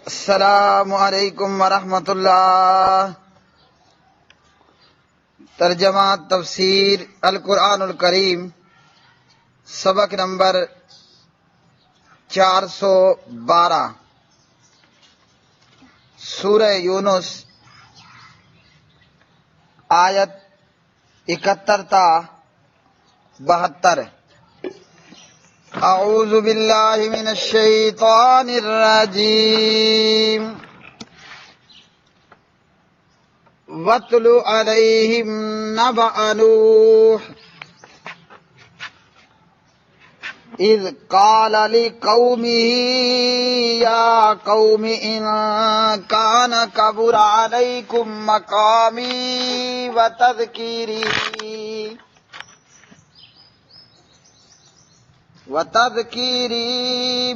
السلام علیکم ورحمۃ اللہ۔ ترجمہ تفسیر القرآن الکریم، سبق نمبر 412، سورہ یونس، آیت 71 تا 72۔ اعوذ باللہ من الشیطان الرجیم۔ وَاتْلُ عَلَيْهِمْ نَبَأَ نُوحٍ إِذْ قَالَ لِقَوْمِهِ يَا قَوْمِ إِنْ كَانَ كَبُرَ عَلَيْكُمْ مَقَامِي وَتَذْكِيرِي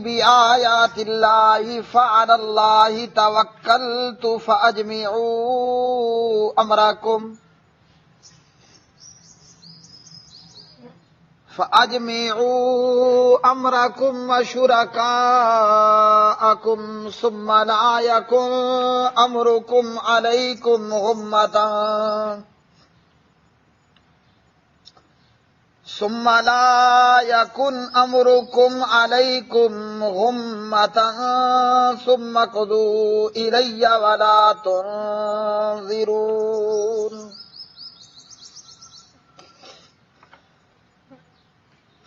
بِآيَاتِ اللَّهِ فَعَلَى اللَّهِ تَوَكَّلْتُ فَأَجْمِعُوا أَمْرَكُمْ وَشُرَكَاءَكُمْ ثُمَّ لَا يَكُنْ أَمْرُكُمْ عَلَيْكُمْ غُمَّةً ثُمَّ اقْضُوا إِلَيَّ وَلَا تُنظِرُونِ۔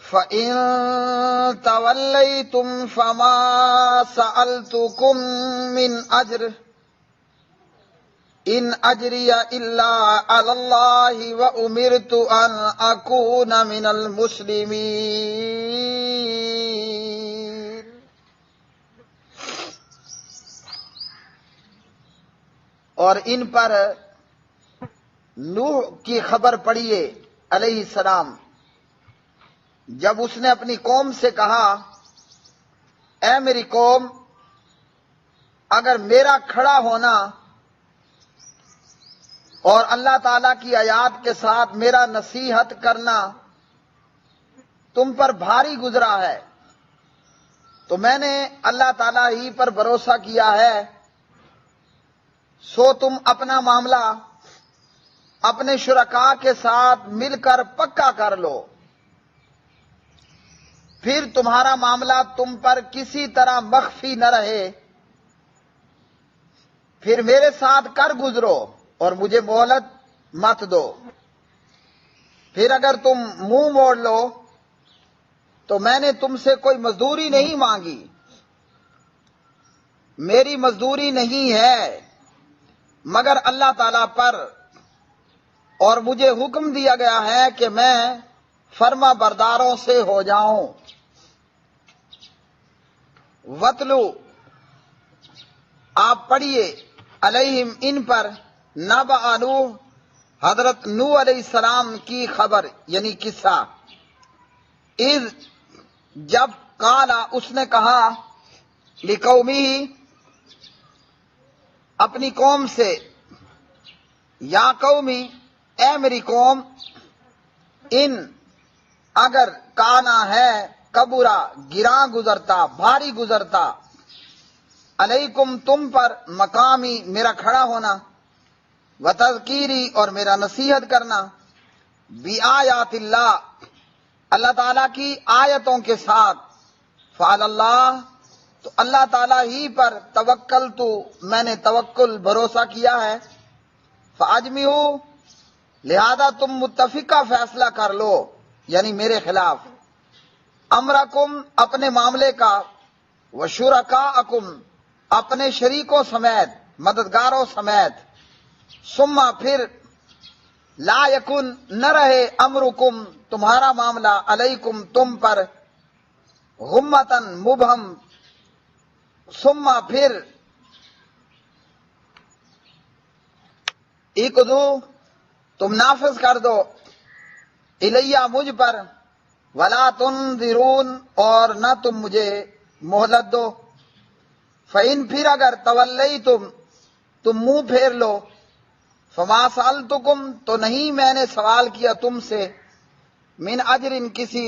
فَإِن تَوَلَّيْتُمْ فَمَا سَأَلْتُكُم مِّنْ أَجْرٍ إِنْ أَجْرِيَ إِلَّا عَلَى اللَّهِ وَأُمِرْتُ أَنْ أَكُونَ مِنَ الْمُسْلِمِينَ۔ اور ان پر نوح کی خبر پڑھیے علیہ السلام، جب اس نے اپنی قوم سے کہا، اے میری قوم، اگر میرا کھڑا ہونا اور اللہ تعالیٰ کی آیات کے ساتھ میرا نصیحت کرنا تم پر بھاری گزرا ہے تو میں نے اللہ تعالیٰ ہی پر بھروسہ کیا ہے، سو تم اپنا معاملہ اپنے شرکاء کے ساتھ مل کر پکا کر لو، پھر تمہارا معاملہ تم پر کسی طرح مخفی نہ رہے، پھر میرے ساتھ کر گزرو اور مجھے مہلت مت دو۔ پھر اگر تم منہ موڑ لو تو میں نے تم سے کوئی مزدوری نہیں مانگی، میری مزدوری نہیں ہے مگر اللہ تعالیٰ پر، اور مجھے حکم دیا گیا ہے کہ میں فرما برداروں سے ہو جاؤں۔ وَاتْلُو، آپ پڑھیے، علیہم، ان پر، نبأ نوح، حضرت نوح علیہ السلام کی خبر یعنی قصہ، اذ، جب، قال، اس نے کہا، لقومہ، اپنی قوم سے، یا قومی، اے میری قوم، ان، اگر، کانا ہے، کبرا، گراں گزرتا، بھاری گزرتا، علیکم، تم پر، مقامی، میرا کھڑا ہونا، وتذکیری، اور میرا نصیحت کرنا، بآیات اللہ، اللہ تعالیٰ کی آیتوں کے ساتھ، فعلی اللہ، تو اللہ تعالیٰ ہی پر، توکلت، میں نے توکل، بھروسہ کیا ہے، فاجمعوا، لہذا تم متفقہ فیصلہ کر لو، یعنی میرے خلاف، امرکم، اپنے معاملے کا، وشرکاءکم، اپنے شریکوں سمیت، مددگاروں سمیت، ثم، پھر، لا یکن، نہ رہے، امرکم، تمہارا معاملہ، علیکم، تم پر، غمتن، مبہم، ثم، پھر، اقضوا، تم نافذ کر دو، الیہ، مجھ پر، ولا تنظرون، اور نہ تم مجھے مہلت دو، فإن، پھر اگر، تولیتم، تم منہ پھیر لو، فما سألتکم، تو نہیں میں نے سوال کیا تم سے، من اجر، کسی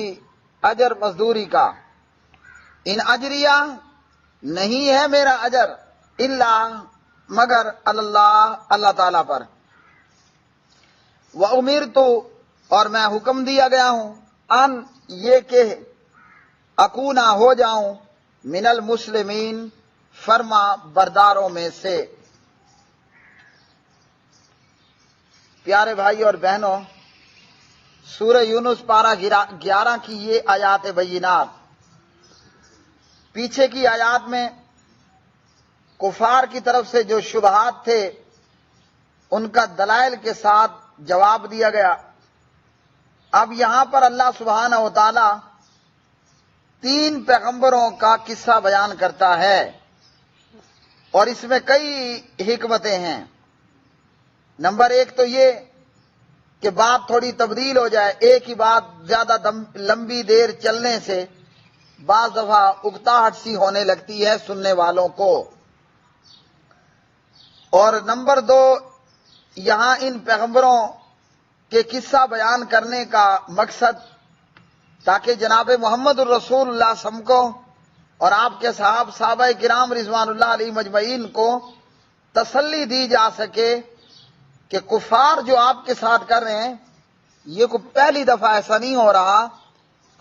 اجر مزدوری کا، ان اجریہ، نہیں ہے میرا اجر، اللہ مگر اللہ اللہ تعالیٰ پر، وَأُمِرْتُ اور میں حکم دیا گیا ہوں، ان یہ کہ اکونا ہو جاؤں، من المسلمین فرما برداروں میں سے۔ پیارے بھائی اور بہنوں، سورہ یونس پارہ 11 کی یہ آیات بینات، پیچھے کی آیات میں کفار کی طرف سے جو شبہات تھے ان کا دلائل کے ساتھ جواب دیا گیا۔ اب یہاں پر اللہ سبحانہ و تعالی 3 پیغمبروں کا قصہ بیان کرتا ہے، اور اس میں کئی حکمتیں ہیں۔ نمبر 1 تو یہ کہ بات تھوڑی تبدیل ہو جائے، ایک ہی بات زیادہ لمبی دیر چلنے سے بعض دفعہ اکتاہٹ سی ہونے لگتی ہے سننے والوں کو۔ اور نمبر 2، یہاں ان پیغمبروں کے قصہ بیان کرنے کا مقصد تاکہ جناب محمد الرسول اللہ صلی اللہ علیہ وسلم کو اور آپ کے صحابہ کرام رضوان اللہ علیہ مجمعین کو تسلی دی جا سکے کہ کفار جو آپ کے ساتھ کر رہے ہیں یہ کوئی پہلی دفعہ ایسا نہیں ہو رہا،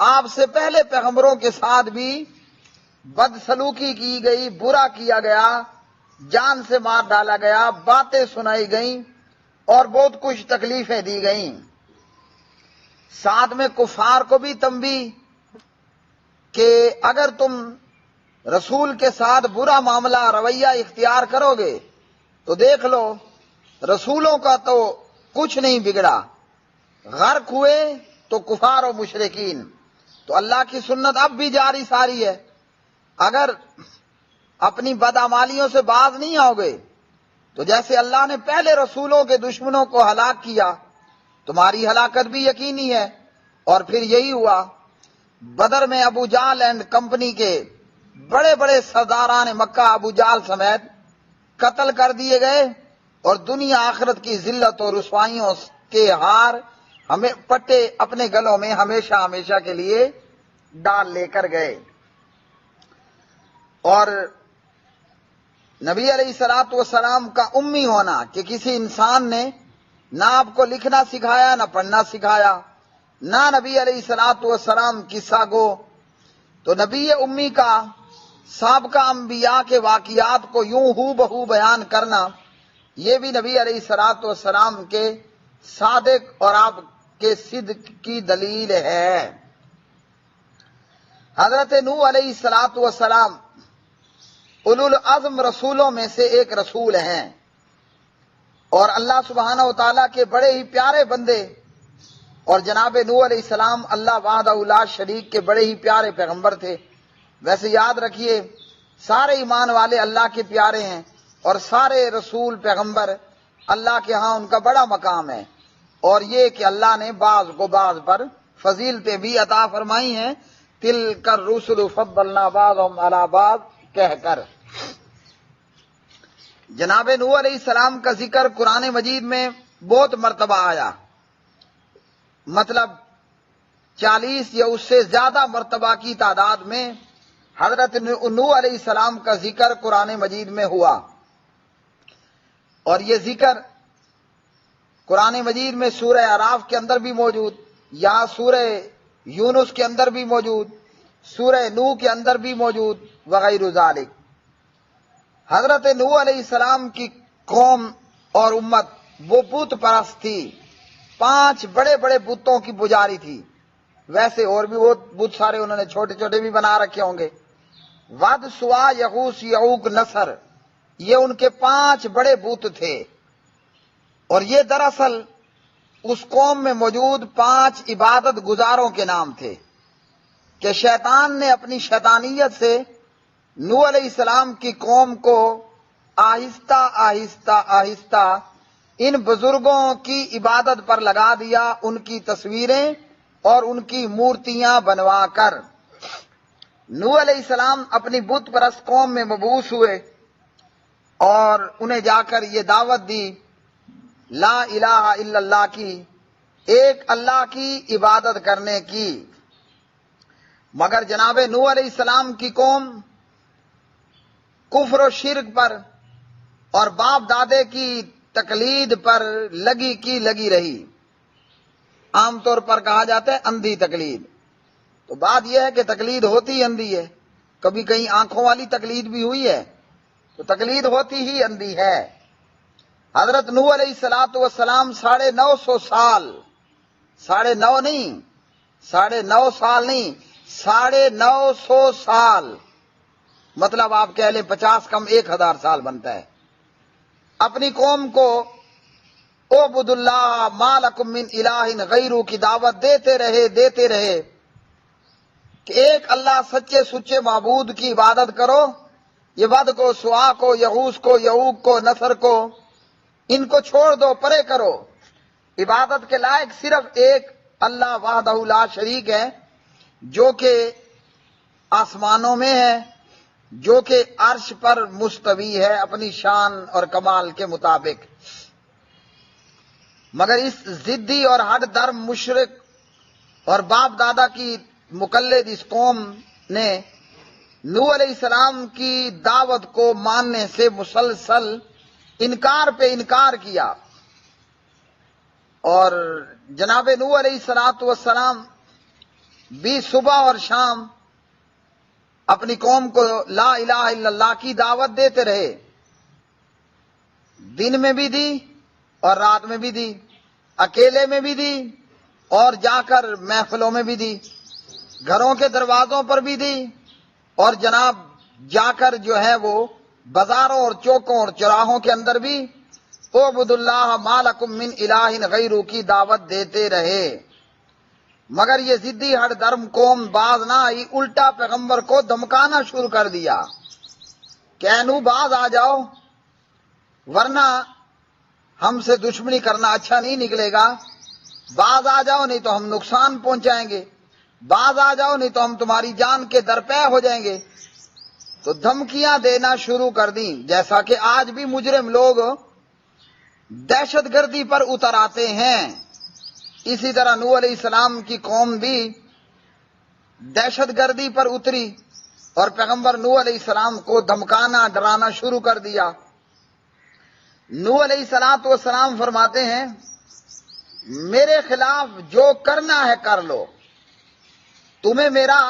آپ سے پہلے پیغمبروں کے ساتھ بھی بدسلوکی کی گئی، برا کیا گیا، جان سے مار ڈالا گیا، باتیں سنائی گئیں اور بہت کچھ تکلیفیں دی گئیں۔ ساتھ میں کفار کو بھی تنبیہ کہ اگر تم رسول کے ساتھ برا معاملہ رویہ اختیار کرو گے تو دیکھ لو رسولوں کا تو کچھ نہیں بگڑا، غرق ہوئے تو کفار و مشرکین۔ تو اللہ کی سنت اب بھی جاری ساری ہے، اگر اپنی بدعمالیوں سے باز نہیں آؤ گے تو جیسے اللہ نے پہلے رسولوں کے دشمنوں کو ہلاک کیا تمہاری ہلاکت بھی یقینی ہے۔ اور پھر یہی ہوا، بدر میں ابو جہل اینڈ کمپنی کے بڑے بڑے سرداران مکہ ابو جہل سمیت قتل کر دیے گئے، اور دنیا آخرت کی ذلت اور رسوائیوں کے ہار ہمیں پٹے اپنے گلوں میں ہمیشہ ہمیشہ کے لیے ڈال لے کر گئے۔ اور نبی علیہ الصلوۃ والسلام کا امی ہونا کہ کسی انسان نے نہ آپ کو لکھنا سکھایا نہ پڑھنا سکھایا، نہ نبی علیہ الصلوۃ والسلام قصہ گو، تو نبی امی کا سابقہ انبیاء کے واقعات کو یوں ہو بہو بیان کرنا، یہ بھی نبی علیہ الصلوۃ والسلام کے صادق اور آپ کے صدق کی دلیل ہے۔ حضرت نوح علیہ الصلوۃ والسلام اولو العزم رسولوں میں سے ایک رسول ہیں، اور اللہ سبحانہ و تعالیٰ کے بڑے ہی پیارے بندے، اور جناب نوح علیہ السلام اللہ وحدہ لا شریک کے بڑے ہی پیارے پیغمبر تھے۔ ویسے یاد رکھیے سارے ایمان والے اللہ کے پیارے ہیں، اور سارے رسول پیغمبر اللہ کے ہاں ان کا بڑا مقام ہے، اور یہ کہ اللہ نے بعض کو بعض پر فضیلتیں بھی عطا فرمائی ہیں، تلک الرسل فضلنا بعضهم علی بعض کہہ کر۔ جناب نوح علیہ السلام کا ذکر قرآن مجید میں بہت مرتبہ آیا، مطلب 40 یا اس سے زیادہ مرتبہ کی تعداد میں حضرت نوح علیہ السلام کا ذکر قرآن مجید میں ہوا، اور یہ ذکر قرآن مجید میں سورہ اعراف کے اندر بھی موجود، یہاں سورہ یونس کے اندر بھی موجود، سورہ نوح کے اندر بھی موجود وغیرہ ذالک۔ حضرت نوح علیہ السلام کی قوم اور امت وہ بت پرست تھی، 5 بڑے بڑے بتوں کی پجاری تھی، ویسے اور بھی وہ بت سارے انہوں نے چھوٹے چھوٹے بھی بنا رکھے ہوں گے۔ ود، سوا، یغوث، یعوق، نصر، یہ ان کے 5 بڑے بت تھے، اور یہ دراصل اس قوم میں موجود 5 عبادت گزاروں کے نام تھے کہ شیطان نے اپنی شیطانیت سے نوح علیہ السلام کی قوم کو آہستہ آہستہ آہستہ ان بزرگوں کی عبادت پر لگا دیا، ان کی تصویریں اور ان کی مورتیاں بنوا کر۔ نوح علیہ السلام اپنی بت پرست قوم میں مبعوث ہوئے اور انہیں جا کر یہ دعوت دی لا الہ الا اللہ کی، ایک اللہ کی عبادت کرنے کی۔ مگر جناب نوح علیہ السلام کی قوم کفر و شرک پر اور باپ دادے کی تقلید پر لگی کی لگی رہی. عام طور پر کہا جاتا ہے اندھی تقلید. تو بات یہ ہے کہ تقلید ہوتی اندھی ہے. کبھی کہیں آنکھوں والی تقلید بھی ہوئی ہے، تو تقلید ہوتی ہی اندھی ہے. حضرت نوح علیہ السلام 950 سال، 9.5 نہیں، 9.5 سال نہیں، 950 سال، مطلب آپ کہہ لیں 50 کم 1000 سال بنتا ہے، اپنی قوم کو اعبد اللہ ما لکم من الہ غیرہ کی دعوت دیتے رہے کہ ایک اللہ سچے سچے معبود کی عبادت کرو. یہ ود کو، سوا کو، یغوث کو، یعوق کو، نصر کو، ان کو چھوڑ دو، پرے کرو. عبادت کے لائق صرف ایک اللہ وحدہ لا شریک ہے، جو کہ آسمانوں میں ہے، جو کہ عرش پر مستوی ہے اپنی شان اور کمال کے مطابق. مگر اس ضدی اور ہٹ درم مشرک اور باپ دادا کی مقلد اس قوم نے نوح علیہ السلام کی دعوت کو ماننے سے مسلسل انکار پہ انکار کیا. اور جناب نوح علیہ السلام بھی صبح اور شام اپنی قوم کو لا الہ الا اللہ کی دعوت دیتے رہے. دن میں بھی دی اور رات میں بھی دی، اکیلے میں بھی دی اور جا کر محفلوں میں بھی دی، گھروں کے دروازوں پر بھی دی، اور جناب جا کر جو ہے وہ بازاروں اور چوکوں اور چوراہوں کے اندر بھی اعبد اللہ ما لکم من الہ غیرہ کی دعوت دیتے رہے. مگر یہ ضدی ہٹ درم قوم باز نہ آئی، الٹا پیغمبر کو دھمکانا شروع کر دیا کہ اے نوح باز آ جاؤ، ورنہ ہم سے دشمنی کرنا اچھا نہیں نکلے گا. باز آ جاؤ نہیں تو ہم نقصان پہنچائیں گے، باز آ جاؤ نہیں تو ہم تمہاری جان کے درپے ہو جائیں گے. تو دھمکیاں دینا شروع کر دیں، جیسا کہ آج بھی مجرم لوگ دہشت گردی پر اتر آتے ہیں. اسی طرح نوح علیہ السلام کی قوم بھی دہشت گردی پر اتری اور پیغمبر نوح علیہ السلام کو دھمکانا ڈرانا شروع کر دیا. نوح علیہ السلام فرماتے ہیں میرے خلاف جو کرنا ہے کر لو، تمہیں میرا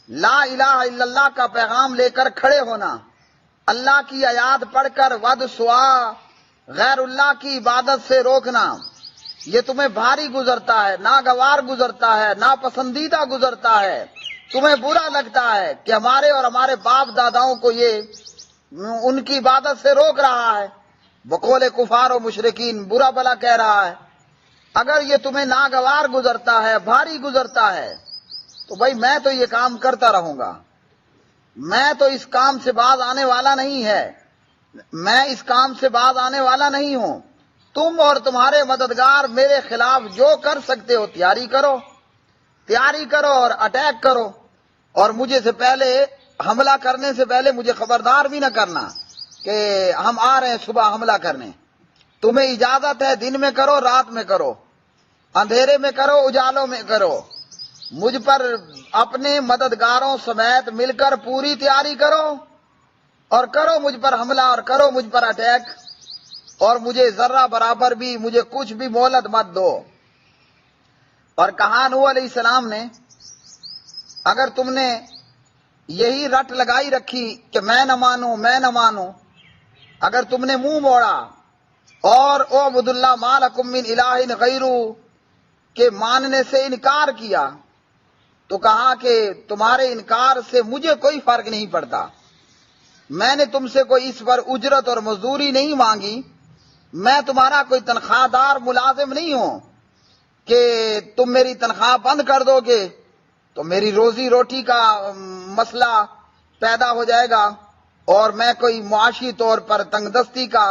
لا الہ الا اللہ کا پیغام لے کر کھڑے ہونا، اللہ کی آیات پڑھ کر ود سوا غیر اللہ کی عبادت سے روکنا، یہ تمہیں بھاری گزرتا ہے، ناگوار گزرتا ہے، ناپسندیدہ گزرتا ہے، تمہیں برا لگتا ہے کہ ہمارے اور ہمارے باپ داداؤں کو یہ ان کی عبادت سے روک رہا ہے. بقول کفار و مشرکین برا بلا کہہ رہا ہے. اگر یہ تمہیں ناگوار گزرتا ہے، بھاری گزرتا ہے، تو بھائی میں تو یہ کام کرتا رہوں گا، میں تو اس کام سے باز آنے والا نہیں ہے، میں اس کام سے باز آنے والا نہیں ہوں. تم اور تمہارے مددگار میرے خلاف جو کر سکتے ہو تیاری کرو اور اٹیک کرو، اور مجھے سے پہلے حملہ کرنے سے پہلے مجھے خبردار بھی نہ کرنا کہ ہم آ رہے ہیں صبح حملہ کرنے. تمہیں اجازت ہے دن میں کرو، رات میں کرو، اندھیرے میں کرو، اجالوں میں کرو، مجھ پر اپنے مددگاروں سمیت مل کر پوری تیاری کرو اور کرو مجھ پر حملہ اور کرو مجھ پر اٹیک، اور مجھے ذرہ برابر بھی، مجھے کچھ بھی مہلت مت دو. اور کہا نوح علیہ السلام نے اگر تم نے یہی رٹ لگائی رکھی کہ میں نہ مانوں، اگر تم نے منہ موڑا اور اعبد اللہ ما لکم من الہ غیرہ کے ماننے سے انکار کیا، تو کہا کہ تمہارے انکار سے مجھے کوئی فرق نہیں پڑتا، میں نے تم سے کوئی اس پر اجرت اور مزدوری نہیں مانگی، میں تمہارا کوئی تنخواہ دار ملازم نہیں ہوں کہ تم میری تنخواہ بند کر دو گے تو میری روزی روٹی کا مسئلہ پیدا ہو جائے گا اور میں کوئی معاشی طور پر تنگ دستی کا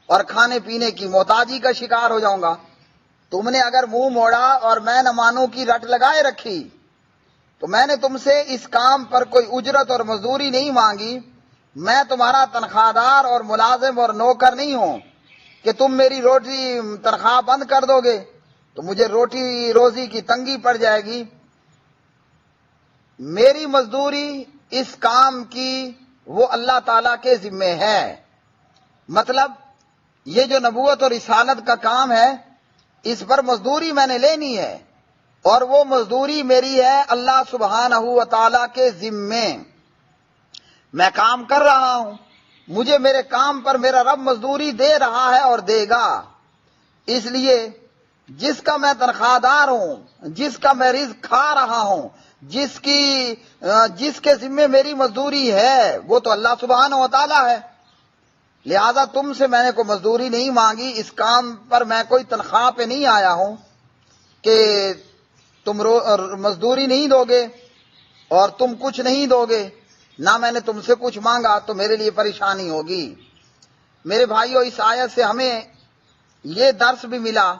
اور کھانے پینے کی محتاجی کا شکار ہو جاؤں گا. تم نے اگر منہ موڑا اور میں نہ مانوں کی رٹ لگائے رکھی تو میں نے تم سے اس کام پر کوئی اجرت اور مزدوری نہیں مانگی، میں تمہارا تنخواہ دار اور ملازم اور نوکر نہیں ہوں کہ تم میری روٹی تنخواہ بند کر دو گے تو مجھے روٹی روزی کی تنگی پڑ جائے گی. میری مزدوری اس کام کی وہ اللہ تعالیٰ کے ذمے ہے۔ مطلب یہ جو نبوت اور رسالت کا کام ہے اس پر مزدوری میں نے لینی ہے، اور وہ مزدوری میری ہے اللہ سبحانہ و تعالیٰ کے ذمے۔ میں کام کر رہا ہوں، مجھے میرے کام پر میرا رب مزدوری دے رہا ہے اور دے گا۔ اس لیے جس کا میں تنخواہ دار ہوں، جس کا میں رزق کھا رہا ہوں، جس کے ذمے میری مزدوری ہے وہ تو اللہ سبحانہ و تعالیٰ ہے۔ لہذا تم سے میں نے کوئی مزدوری نہیں مانگی، اس کام پر میں کوئی تنخواہ پہ نہیں آیا ہوں کہ تم مزدوری نہیں دو گے اور تم کچھ نہیں دو گے، نہ میں نے تم سے کچھ مانگا تو میرے لیے پریشانی ہوگی۔ میرے بھائیوں، اس آیت سے ہمیں یہ درس بھی ملا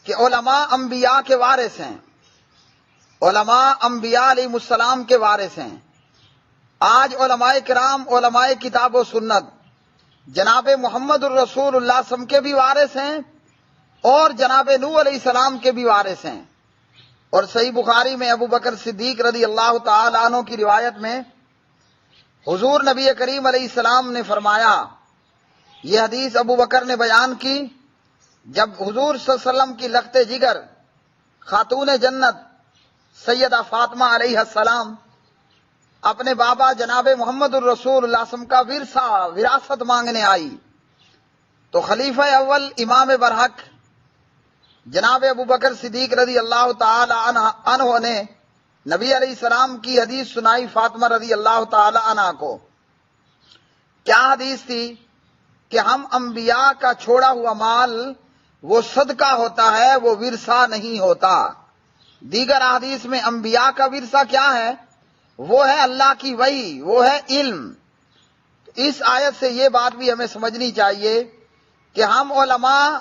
کہ علماء انبیاء کے وارث ہیں، علماء انبیاء علیہ السلام کے وارث ہیں۔ آج علماء کرام، علماء کتاب و سنت جناب محمد الرسول اللہ صلی اللہ علیہ وسلم کے بھی وارث ہیں اور جناب نوح علیہ السلام کے بھی وارث ہیں۔ اور صحیح بخاری میں ابو بکر صدیق رضی اللہ تعالی عنہ کی روایت میں حضور نبی کریم علیہ السلام نے فرمایا، یہ حدیث ابو بکر نے بیان کی، جب حضور صلی اللہ علیہ وسلم کی لخت جگر خاتون جنت سیدہ فاطمہ علیہ السلام اپنے بابا جناب محمد الرسول اللہ صلی اللہ علیہ وسلم کا وراثت مانگنے آئی تو خلیفہ اول امام برحق جناب ابو بکر صدیق رضی اللہ تعالی عنہ نے نبی علیہ السلام کی حدیث سنائی فاطمہ رضی اللہ تعالی عنہ کو۔ کیا حدیث تھی؟ کہ ہم انبیاء کا چھوڑا ہوا مال وہ صدقہ ہوتا ہے، وہ ورثہ نہیں ہوتا۔ دیگر احادیث میں انبیاء کا ورثہ کیا ہے؟ وہ ہے اللہ کی وحی، وہ ہے علم۔ اس آیت سے یہ بات بھی ہمیں سمجھنی چاہیے کہ ہم علماء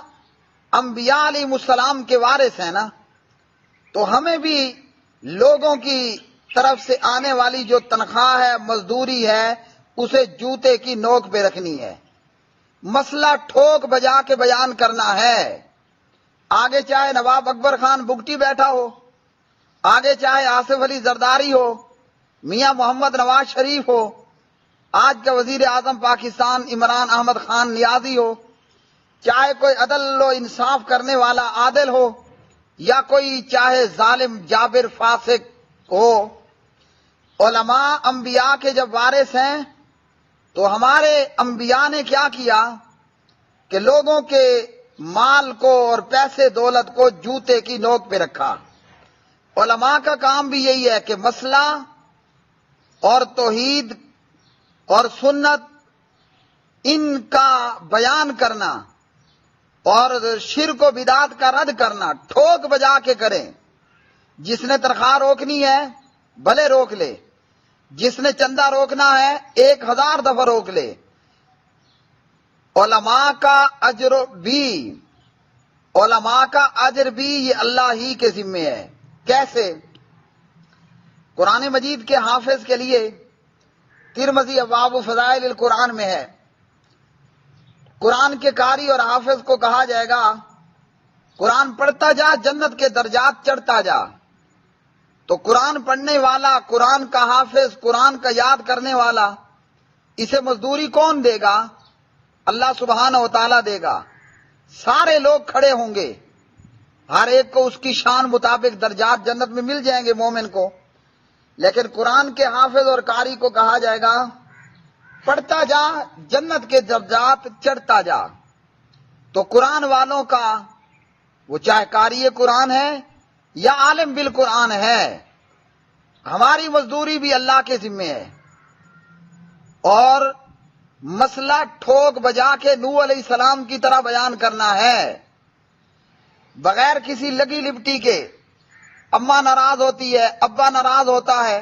انبیاء علیہ السلام کے وارث ہیں نا، تو ہمیں بھی لوگوں کی طرف سے آنے والی جو تنخواہ ہے، مزدوری ہے، اسے جوتے کی نوک پہ رکھنی ہے، مسئلہ ٹھوک بجا کے بیان کرنا ہے۔ آگے چاہے نواب اکبر خان بگٹی بیٹھا ہو، آگے چاہے آصف علی زرداری ہو، میاں محمد نواز شریف ہو، آج کا وزیر اعظم پاکستان عمران احمد خان نیازی ہو، چاہے کوئی عدل و انصاف کرنے والا عادل ہو یا کوئی چاہے ظالم جابر فاسق ہو، علماء انبیاء کے جب وارث ہیں تو ہمارے انبیاء نے کیا کیا کہ لوگوں کے مال کو اور پیسے دولت کو جوتے کی نوک پہ رکھا۔ علماء کا کام بھی یہی ہے کہ مسئلہ اور توحید اور سنت ان کا بیان کرنا اور شرک و بدعت کا رد کرنا، ٹھوک بجا کے کریں۔ جس نے تنخواہ روکنی ہے بھلے روک لے، جس نے چندہ روکنا ہے 1000 دفعہ روک لے۔ علماء کا اجر بھی یہ اللہ ہی کے ذمے ہے۔ کیسے؟ قرآن مجید کے حافظ کے لیے ترمذی ابواب فضائل القرآن میں ہے، قرآن کے قاری اور حافظ کو کہا جائے گا قرآن پڑھتا جا، جنت کے درجات چڑھتا جا۔ تو قرآن پڑھنے والا، قرآن کا حافظ، قرآن کا یاد کرنے والا، اسے مزدوری کون دے گا؟ اللہ سبحانہ و تعالیٰ دے گا۔ سارے لوگ کھڑے ہوں گے، ہر ایک کو اس کی شان مطابق درجات جنت میں مل جائیں گے مومن کو، لیکن قرآن کے حافظ اور قاری کو کہا جائے گا پڑھتا جا، جنت کے درجات چڑھتا جا۔ تو قرآن والوں کا، وہ چاہے قاری قرآن ہے یا عالم بالقرآن ہے، ہماری مزدوری بھی اللہ کے ذمے ہے۔ اور مسئلہ ٹھوک بجا کے نوح علیہ السلام کی طرح بیان کرنا ہے، بغیر کسی لگی لپٹی کے۔ اماں ناراض ہوتی ہے، ابا ناراض ہوتا ہے،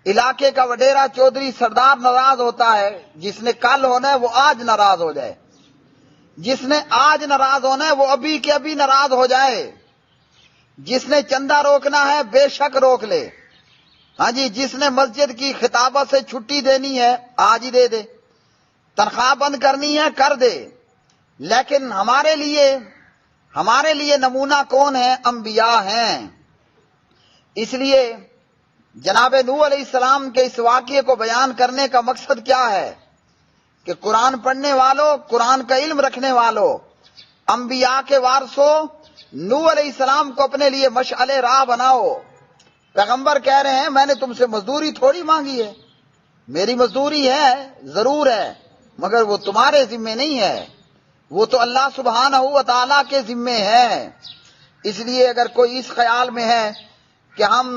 علاقے کا وڈیرا چودھری سردار ناراض ہوتا ہے، جس نے کل ہونا ہے وہ آج ناراض ہو جائے، جس نے آج ناراض ہونا ہے وہ ابھی کے ابھی ناراض ہو جائے، جس نے چندہ روکنا ہے بے شک روک لے، ہاں جی، جس نے مسجد کی خطابت سے چھٹی دینی ہے آج ہی دے دے، تنخواہ بند کرنی ہے کر دے۔ لیکن ہمارے لیے نمونہ کون ہے؟ انبیاء ہیں۔ اس لیے جناب نوح علیہ السلام کے اس واقعے کو بیان کرنے کا مقصد کیا ہے کہ قرآن پڑھنے والوں، قرآن کا علم رکھنے والوں، انبیاء کے وارثوں، نوح علیہ السلام کو اپنے لیے مشعل راہ بناؤ۔ پیغمبر کہہ رہے ہیں میں نے تم سے مزدوری تھوڑی مانگی ہے، میری مزدوری ہے ضرور ہے، مگر وہ تمہارے ذمے نہیں ہے، وہ تو اللہ سبحانہ و تعالیٰ کے ذمے ہے۔ اس لیے اگر کوئی اس خیال میں ہے کہ ہم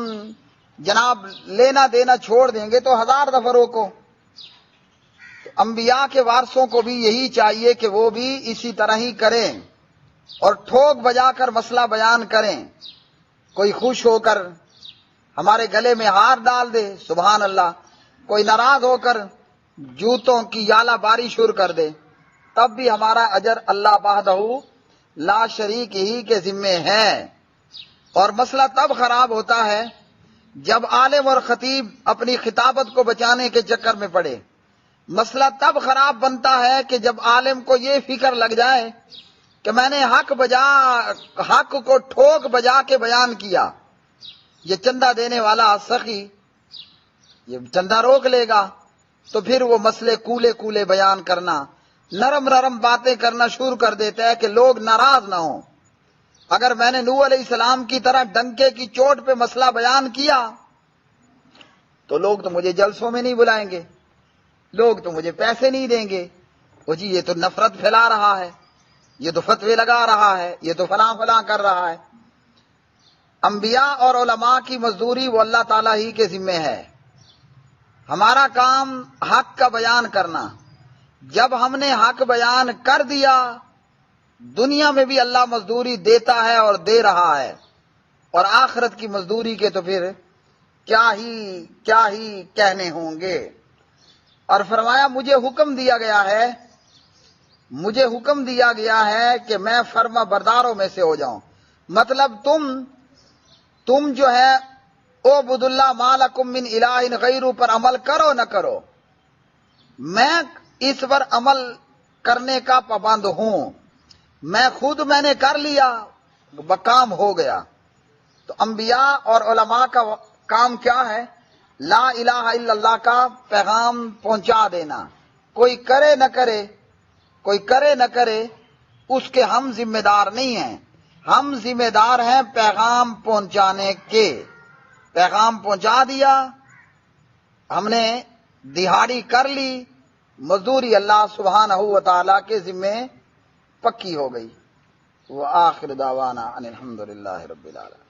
جناب لینا دینا چھوڑ دیں گے تو 1000 دفعہ روکو۔ انبیاء کے وارثوں کو بھی یہی چاہیے کہ وہ بھی اسی طرح ہی کریں اور ٹھوک بجا کر مسئلہ بیان کریں۔ کوئی خوش ہو کر ہمارے گلے میں ہار ڈال دے، سبحان اللہ، کوئی ناراض ہو کر جوتوں کی یالہ باری شروع کر دے، تب بھی ہمارا اجر اللہ وحدہ لا شریک ہی کے ذمے ہے۔ اور مسئلہ تب خراب ہوتا ہے جب عالم اور خطیب اپنی خطابت کو بچانے کے چکر میں پڑے۔ مسئلہ تب خراب بنتا ہے کہ جب عالم کو یہ فکر لگ جائے کہ میں نے حق کو ٹھوک بجا کے بیان کیا، یہ چندہ دینے والا سخی یہ چندہ روک لے گا، تو پھر وہ مسئلے کولے کولے بیان کرنا، نرم نرم باتیں کرنا شروع کر دیتا ہے کہ لوگ ناراض نہ ہوں۔ اگر میں نے نوح علیہ السلام کی طرح ڈنکے کی چوٹ پہ مسئلہ بیان کیا تو لوگ تو مجھے جلسوں میں نہیں بلائیں گے، لوگ تو مجھے پیسے نہیں دیں گے، وہ جی یہ تو نفرت پھیلا رہا ہے، یہ تو فتوے لگا رہا ہے، یہ تو فلاں فلاں کر رہا ہے۔ انبیاء اور علماء کی مزدوری وہ اللہ تعالیٰ ہی کے ذمے ہے، ہمارا کام حق کا بیان کرنا۔ جب ہم نے حق بیان کر دیا، دنیا میں بھی اللہ مزدوری دیتا ہے اور دے رہا ہے، اور آخرت کی مزدوری کے تو پھر کیا ہی کہنے ہوں گے۔ اور فرمایا مجھے حکم دیا گیا ہے کہ میں فرما برداروں میں سے ہو جاؤں۔ مطلب تم جو ہے اعبدوا اللہ ما لکم من الہ غیرہ پر عمل کرو نہ کرو، میں اس پر عمل کرنے کا پابند ہوں، میں نے کر لیا، کام ہو گیا۔ تو انبیاء اور علماء کا کام کیا ہے؟ لا الہ الا اللہ کا پیغام پہنچا دینا۔ کوئی کرے نہ کرے اس کے ہم ذمہ دار نہیں ہیں، ہم ذمہ دار ہیں پیغام پہنچانے کے۔ پیغام پہنچا دیا، ہم نے دہاڑی کر لی، مزدوری اللہ سبحانہ و تعالیٰ کے ذمے پکی ہو گئی۔ وآخر دعوانا ان الحمدللہ رب العالمین۔